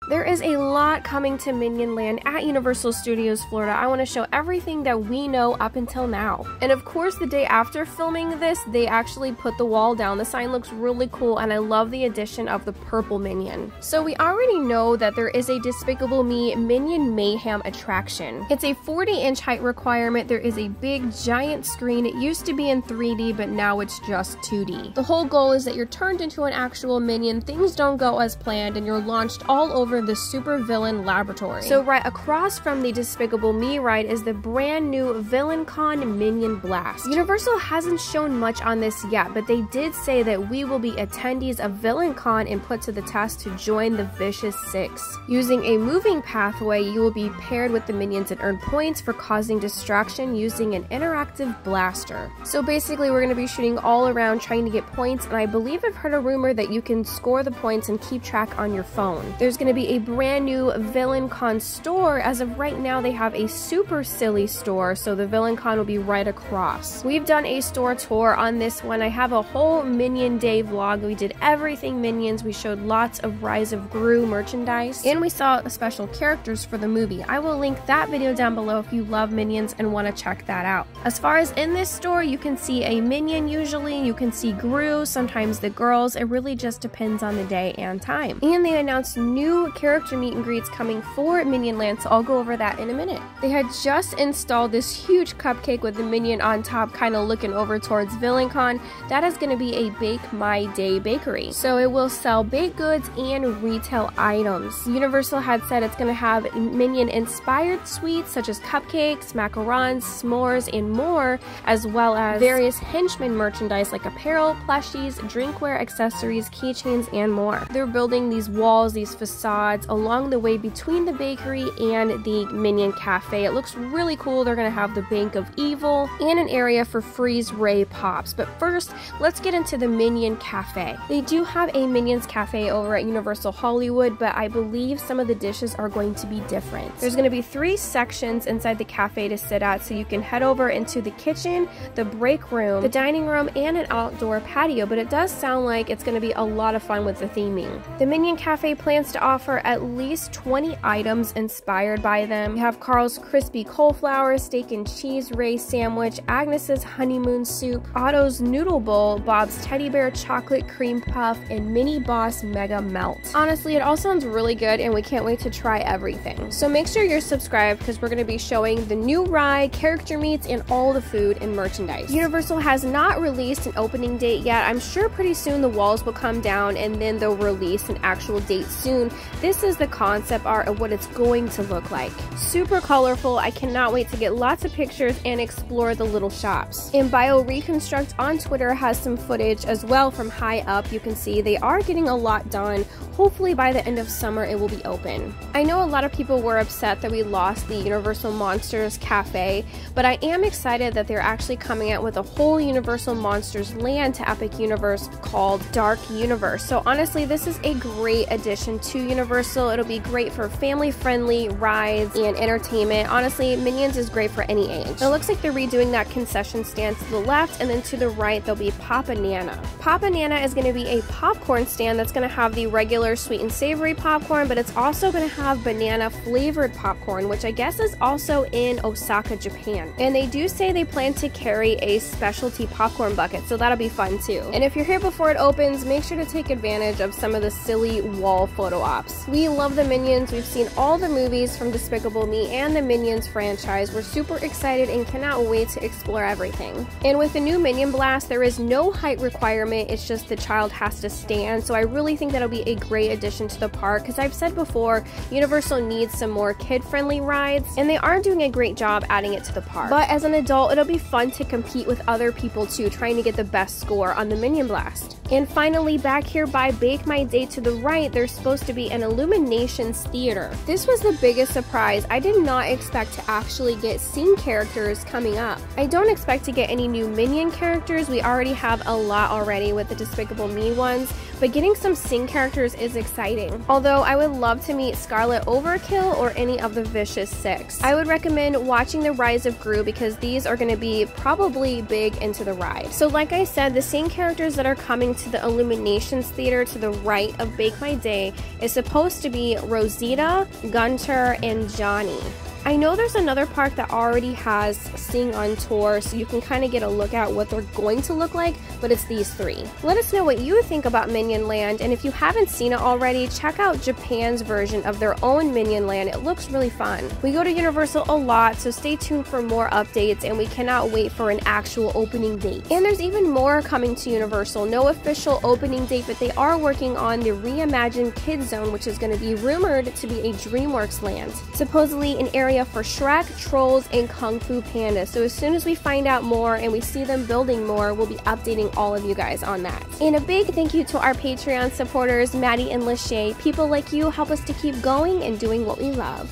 There is a lot coming to Minion Land at Universal Studios Florida. I want to show everything that we know up until now. And of course, the day after filming this, they actually put the wall down. The sign looks really cool, and I love the addition of the purple minion. So we already know that there is a Despicable Me Minion Mayhem attraction. It's a 40-inch height requirement. There is a big giant screen. It used to be in 3D, but now it's just 2D. The whole goal is that you're turned into an actual minion, things don't go as planned, and you're launched all over the super villain laboratory. So right across from the Despicable Me ride is the brand new Villian Con Minion Blast. Universal hasn't shown much on this yet, but they did say that we will be attendees of Villian Con and put to the test to join the Vicious Six. Using a moving pathway, you will be paired with the minions and earn points for causing distraction using an interactive blaster. So basically, we're going to be shooting all around trying to get points, and I believe I've heard a rumor that you can score the points and keep track on your phone. There's going to be a brand new Villian Con store. As of right now, they have a super silly store, so the Villian Con will be right across. We've done a store tour on this one. I have a whole Minion Day vlog. We did everything Minions. We showed lots of Rise of Gru merchandise, and we saw special characters for the movie. I will link that video down below if you love Minions and want to check that out. As far as in this store, you can see a Minion usually, you can see Gru, sometimes the girls. It really just depends on the day and time. And they announced new character meet and greets coming for Minion Land, so I'll go over that in a minute. They had just installed this huge cupcake with the minion on top, kind of looking over towards Villian Con. That is going to be a Bake My Day bakery, so it will sell baked goods and retail items. Universal had said it's going to have Minion inspired sweets such as cupcakes, macarons, s'mores, and more, as well as various henchmen merchandise like apparel, plushies, drinkware, accessories, keychains, and more. They're building these walls, these facades along the way between the bakery and the Minion Cafe. It looks really cool. They're going to have the Bank of Evil and an area for freeze ray pops. But first, let's get into the Minion Cafe. They do have a Minions Cafe over at Universal Hollywood, but I believe some of the dishes are going to be different. There's going to be 3 sections inside the cafe to sit at, so you can head over into the kitchen, the break room, the dining room, and an outdoor patio, but it does sound like it's going to be a lot of fun with the theming. The Minion Cafe plans to offer at least 20 items inspired by them. You have Carl's Crispy Cauliflower, Steak and Cheese Ray Sandwich, Agnes's Honeymoon Soup, Otto's Noodle Bowl, Bob's Teddy Bear Chocolate Cream Puff, and Mini Boss Mega Melt. Honestly, it all sounds really good, and we can't wait to try everything. So make sure you're subscribed, because we're going to be showing the new ride, character meets, and all the food and merchandise. Universal has not released an opening date yet. I'm sure pretty soon the walls will come down, and then they'll release an actual date soon. This is the concept art of what it's going to look like. Super colorful. I cannot wait to get lots of pictures and explore the little shops. And Bio Reconstruct on Twitter has some footage as well from high up. You can see they are getting a lot done. Hopefully by the end of summer it will be open. I know a lot of people were upset that we lost the Universal Monsters Cafe, but I am excited that they're actually coming out with a whole Universal Monsters Land to Epic Universe called Dark Universe. So honestly, this is a great addition to Universal. It'll be great for family-friendly rides and entertainment. Honestly, Minions is great for any age. It looks like they're redoing that concession stand to the left, and then to the right there'll be Papa Nana. Papa Nana is going to be a popcorn stand that's going to have the regular sweet and savory popcorn, but it's also going to have banana flavored popcorn, which I guess is also in Osaka, Japan. And they do say they plan to carry a specialty popcorn bucket, so that'll be fun too. And if you're here before it opens, make sure to take advantage of some of the silly wall photo ops. We love the Minions. We've seen all the movies from Despicable Me and the Minions franchise. We're super excited and cannot wait to explore everything. And with the new Minion Blast, there is no height requirement. It's just the child has to stand. So I really think that'll be a great addition to the park, because I've said before, Universal needs some more kid-friendly rides, and they are doing a great job adding it to the park. But as an adult, it'll be fun to compete with other people too, trying to get the best score on the Minion Blast. And finally, back here by Bake My Day to the right, there's supposed to be an Illuminations theater. This was the biggest surprise. I did not expect to actually get scene characters coming up. I don't expect to get any new Minion characters. We already have a lot already with the Despicable Me ones, but getting some Sing characters is exciting. Although I would love to meet Scarlet Overkill or any of the Vicious Six. I would recommend watching the Rise of Gru because these are going to be probably big into the ride. So like I said, the Sing characters that are coming to the Illuminations theater to the right of Bake My Day is supposed to be Rosita, Gunter, and Johnny. I know there's another park that already has Sing on tour, so you can kind of get a look at what they're going to look like, but it's these three. Let us know what you think about Minion Land, and if you haven't seen it already, check out Japan's version of their own Minion Land. It looks really fun. We go to Universal a lot, so stay tuned for more updates, and we cannot wait for an actual opening date. And there's even more coming to Universal. No official opening date, but they are working on the reimagined Kids Zone, which is going to be rumored to be a DreamWorks land. Supposedly an area for Shrek, Trolls, and Kung Fu Panda. So as soon as we find out more and we see them building more, we'll be updating all of you guys on that. And a big thank you to our Patreon supporters, Maddie and Lachey. People like you help us to keep going and doing what we love.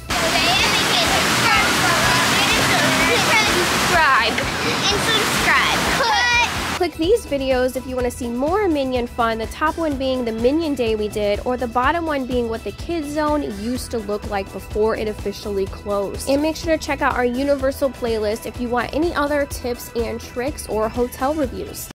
Subscribe. Click these videos if you want to see more Minion fun, the top one being the Minion Day we did, or the bottom one being what the Kids Zone used to look like before it officially closed. And make sure to check out our Universal playlist if you want any other tips and tricks or hotel reviews.